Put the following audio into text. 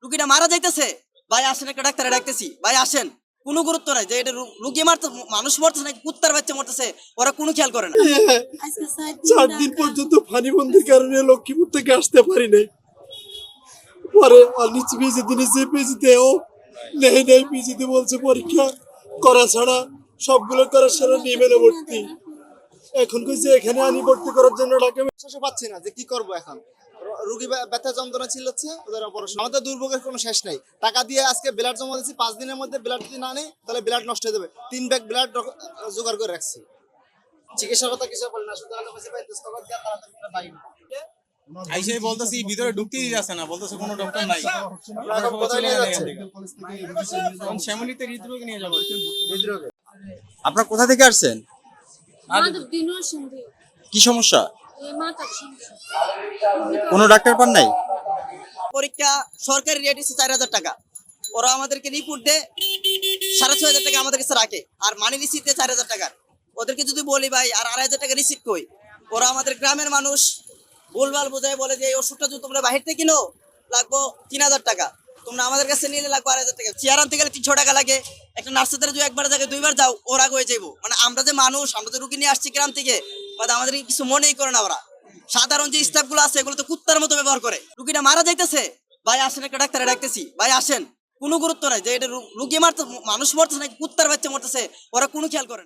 রুগীটা মারা যাইতেছে, ভাই আসেন একটা ডাক্তারে ডাকতেছি, ভাই আসেন। কোনো গুরুত্ব নাই যে এটা রুগী মারতে, মানুষ মরতেছে নাকি কুত্তার বাচ্চা মরতেছে, ওরা কোনো খেয়াল করে না। আজকে 4 দিন পর্যন্ত পানিবন্দির কারণে লক্ষ্মীপুর থেকে আসতে পারি নাই। পরে আর নিচে পিজিতে নিচে পিজিতেও নেই পিজিতে বলছে পরীক্ষা করা ছাড়া সবগুলো করার ছাড়া নিয়ে মেলে ভর্তি। এখন কইছে এখানে আনি ভর্তি করার জন্য ডাকে। বিশ্বাসও পাচ্ছি না যে কি করব এখন। রোগী ব্যথা যন্ত্রণা চিল্লাচ্ছে, ওদের অপারেশন। আমাদের দুর্ভোগের কোনো শেষ নাই। টাকা দিয়ে আজকে ব্লাড জমা দিচ্ছি, 5 দিনের মধ্যে ব্লাড যদি না নেই তাহলে ব্লাড নষ্ট হয়ে যাবে। 3 ব্যাগ ব্লাড জোগাড় করে রাখছি। চিকিৎসার কথা কিছু বলে না, শুধু আলো কাছে পাই দস্তখত দিয়ে তাড়াতাড়ি বাইরে। আইসেই বলতেছি ভিতরে ঢুকতেই যাচ্ছে না, বলতেছে কোনো ডক্টর নাই। আপনারা এখন কোথায় নিয়ে যাচ্ছেন? এখন শ্যামলীতে হৃদরোগে নিয়ে যাবো। হৃদরোগে। আপনারা কোথা থেকে আসছেন? আমাদের দিনও শুনবে কি সমস্যা? এই মাথার সমস্যা। কোনো ডাক্তার পান নাই? পরীক্ষা সরকারি রেট হচ্ছে 4,000 টাকা। ওরা আমাদেরকে রিপোর্ট দেয় 6,500 টাকা আমাদের কাছে রাখে, আর মানি রিসিট দেয় 4,000 টাকার। ওদেরকে যদি বলি ভাই আর 2,500 টাকা রিসিট কই, ওরা আমাদের গ্রামের মানুষ ভুলভাল বোঝায়, বলে যে এই ওষুধটা যদি তোমরা বাহির থেকে কিনো লাগবো 3,000 টাকা, তোমরা আমাদের কাছে নিলে লাগবে 2,500 টাকা। চেয়ার আনতে গেলে 300 টাকা লাগে। একটা নার্সের দ্বারা যদি একবার জায়গায় 2বার যাও ওর আগে হয়ে যাবো। মানে আমরা যে মানুষ, আমরা তো রুগী নিয়ে আসছি গ্রাম থেকে, মানে আমাদের কিছু মনেই করে না ওরা। সাধারণ যে স্টাফ গুলো আছে এগুলো তো কুত্তার মতো ব্যবহার করে। রুগীটা মারা যাইতেছে, ভাই আসেন একটা ডাক্তারে ডাকতেছি, ভাই আসেন। কোনো গুরুত্ব নাই যে এটা রুগী মারতে, মানুষ মরতেছে নাকি কুত্তার বাচ্চা মরতেছে, ওরা কোনো খেয়াল করে না।